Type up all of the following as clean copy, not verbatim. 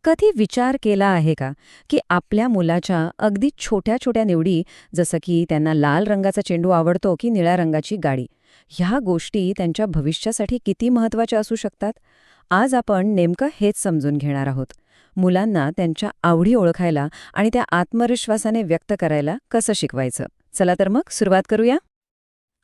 कधी विचार केला आहे का की आपल्या मुलाच्या अगदी छोट्या छोट्या निवडी, जसं की त्यांना लाल रंगाचा चेंडू आवडतो की निळ्या रंगाची गाडी, ह्या गोष्टी त्यांच्या भविष्यासाठी किती महत्त्वाच्या असू शकतात? आज आपण नेमकं हेच समजून घेणार आहोत. मुलांना त्यांच्या आवडी ओळखायला आणि त्या आत्मविश्वासाने व्यक्त करायला कसं शिकवायचं. चला तर मग सुरुवात करूया.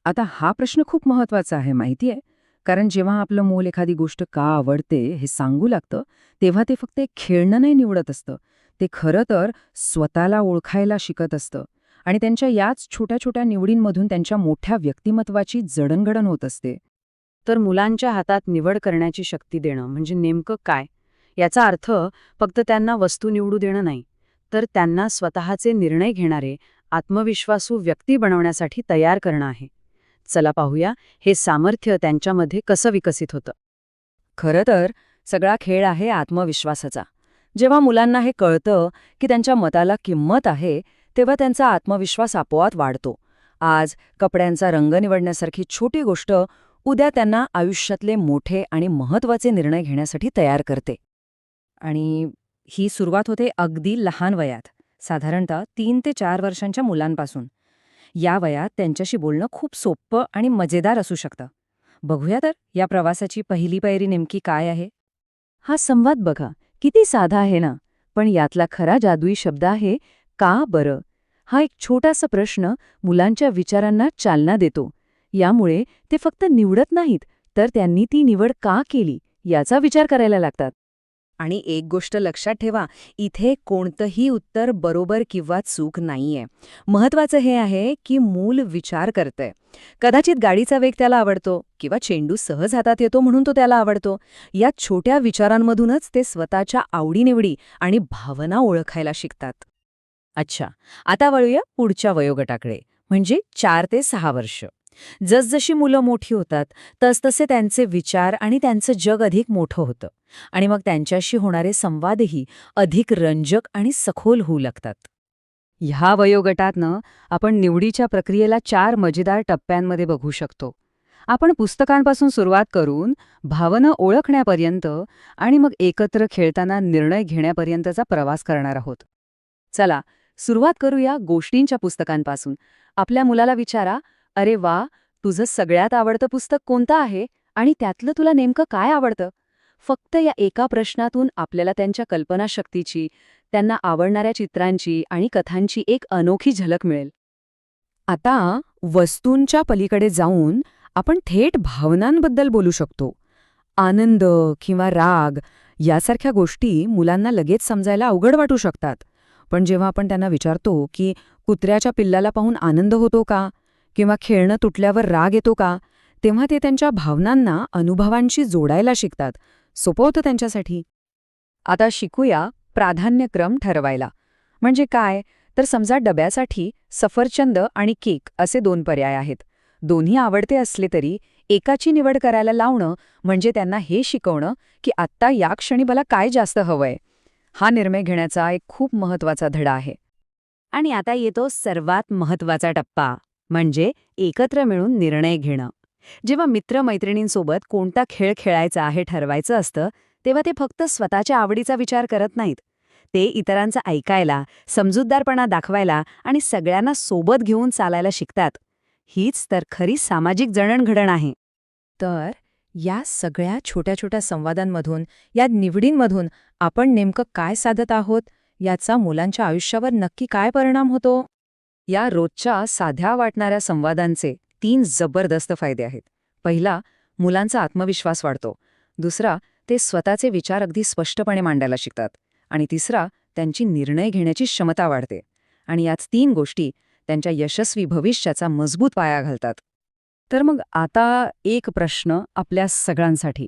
आता हा प्रश्न खूप महत्वाचा आहे माहितीये, कारण जेव्हा आपलं मूल एखादी गोष्ट का आवडते हे सांगू लागतं, तेव्हा ते फक्त एक खेळणं नाही निवडत असतं. ते खरं तर स्वतःला ओळखायला शिकत असतं आणि त्यांच्या याच छोट्या छोट्या निवडींमधून त्यांच्या मोठ्या व्यक्तिमत्वाची जडणघडण होत असते. तर मुलांच्या हातात निवड करण्याची शक्ती देणं म्हणजे नेमकं काय? याचा अर्थ फक्त त्यांना वस्तू निवडू देणं नाही, तर त्यांना स्वतःचे निर्णय घेणारे, आत्मविश्वासू व्यक्ती बनवण्यासाठी तयार करणं आहे. चला पाहूया हे सामर्थ्य त्यांच्यामध्ये कसं विकसित होतं. खरं तर सगळा खेळ आहे आत्मविश्वासाचा. जेव्हा मुलांना हे कळतं की त्यांच्या मताला किंमत आहे, तेव्हा त्यांचा आत्मविश्वास आपोआप वाढतो. आज कपड्यांचा रंग निवडण्यासारखी छोटी गोष्ट उद्या त्यांना आयुष्यातले मोठे आणि महत्त्वाचे निर्णय घेण्यासाठी तयार करते. आणि ही सुरुवात होते अगदी लहान वयात, साधारणतः 3 ते 4 वर्षांच्या मुलांपासून. या वयात त्यांच्याशी बोलणं खूप सोपं आणि मजेदार असू शकतं. बघूया तर या प्रवासाची पहिली पायरी नेमकी काय आहे. हा संवाद बघा, किती साधा आहे ना, पण यातला खरा जादुई शब्द आहे का बरं. हा एक छोटासा प्रश्न मुलांच्या विचारांना चालना देतो. यामुळे ते फक्त निवडत नाहीत, तर त्यांनी ती निवड का केली याचा विचार करायला लागतात. आणि एक गोष्ट लक्षात ठेवा, इथे कोणतंही उत्तर बरोबर किंवा चूक नाहीये. महत्वाचं हे आहे की मूल विचार करतंय. कदाचित गाडीचा वेग त्याला आवडतो किंवा चेंडू सहज हातात येतो म्हणून तो त्याला आवडतो. या छोट्या विचारांमधूनच ते स्वतःच्या आवडीनिवडी आणि भावना ओळखायला शिकतात. अच्छा, आता वळूया पुढच्या वयोगटाकडे, म्हणजे 4 ते 6 वर्ष. जसजशी मुलं मोठी होतात तसतसे त्यांचे विचार आणि त्यांचं जग अधिक मोठं होतं आणि मग त्यांच्याशी होणारे संवादही अधिक रंजक आणि सखोल होऊ लागतात. ह्या वयोगटातनं आपण निवडीच्या प्रक्रियेला 4 मजेदार टप्प्यांमध्ये बघू शकतो. आपण पुस्तकांपासून सुरुवात करून भावना ओळखण्यापर्यंत आणि मग एकत्र खेळताना निर्णय घेण्यापर्यंतचा प्रवास करणार आहोत. चला सुरुवात करूया गोष्टींच्या पुस्तकांपासून. आपल्या मुलाला विचारा, अरे वा, तुझं सगळ्यात आवडतं पुस्तक कोणतं आहे आणि त्यातलं तुला नेमकं काय आवडतं? फक्त या एका प्रश्नातून आपल्याला त्यांच्या कल्पनाशक्तीची, त्यांना आवडणाऱ्या चित्रांची आणि कथांची एक अनोखी झलक मिळेल. आता वस्तूंच्या पलीकडे जाऊन आपण थेट भावनांबद्दल बोलू शकतो. आनंद किंवा राग यासारख्या गोष्टी मुलांना लगेच समजायला अवघड वाटू शकतात. पण जेव्हा आपण त्यांना विचारतो की कुत्र्याच्या पिल्लाला पाहून आनंद होतो का किंवा खेळणं तुटल्यावर राग येतो का, तेव्हा ते त्यांच्या भावनांना अनुभवांशी जोडायला शिकतात. सोपं होतं त्यांच्यासाठी. आता शिकूया प्राधान्यक्रम ठरवायला. म्हणजे काय, तर समजा डब्यासाठी सफरचंद आणि केक असे 2 पर्याय आहेत. दोन्ही आवडते असले तरी एकाची निवड करायला लावणं म्हणजे त्यांना हे शिकवणं की आत्ता या क्षणी मला काय जास्त हवंय. हा निर्णय घेण्याचा एक खूप महत्त्वाचा धडा आहे. आणि आता येतो सर्वात महत्त्वाचा टप्पा, म्हणजे एकत्र मिळून निर्णय घेणं. जेव्हा मित्र-मैत्रिणींसोबत कोणता खेळ खेळायचा आहे ठरवायचं असतं, तेव्हा ते फक्त स्वतःच्या आवडीचा विचार करत नाहीत. ते इतरांचं ऐकायला, समजूतदारपणा दाखवायला आणि सगळ्यांना सोबत घेऊन चालायला शिकतात. हीच तर खरी सामाजिक जडणघडण आहे. तर या सगळ्या छोट्या छोट्या संवादांमधून, या निवडींमधून आपण नेमकं काय साधत आहोत, याचा मुलांच्या आयुष्यावर नक्की काय परिणाम होतो? या रोजच्या साध्या वाटणाऱ्या संवादांचे 3 जबरदस्त फायदे आहेत. पहिला, मुलांचा आत्मविश्वास वाढतो. दुसरा, ते स्वतःचे विचार अगदी स्पष्टपणे मांडायला शिकतात. आणि तिसरा, त्यांची निर्णय घेण्याची क्षमता वाढते. आणि याच 3 गोष्टी त्यांच्या यशस्वी भविष्याचा मजबूत पाया घालतात. तर मग आता एक प्रश्न आपल्या सगळ्यांसाठी.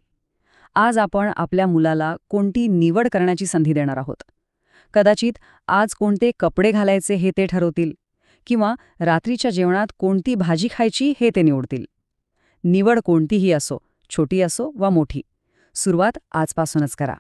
आज आपण आपल्या मुलाला कोणती निवड करण्याची संधी देणार आहोत? कदाचित आज कोणते कपडे घालायचे हे ते ठरवतील, किंवा रात्रीच्या जेवणात कोणती भाजी खायची हे ते निवडतील. निवड कोणतीही असो, छोटी असो वा मोठी, सुरुवात आजपासूनच करा.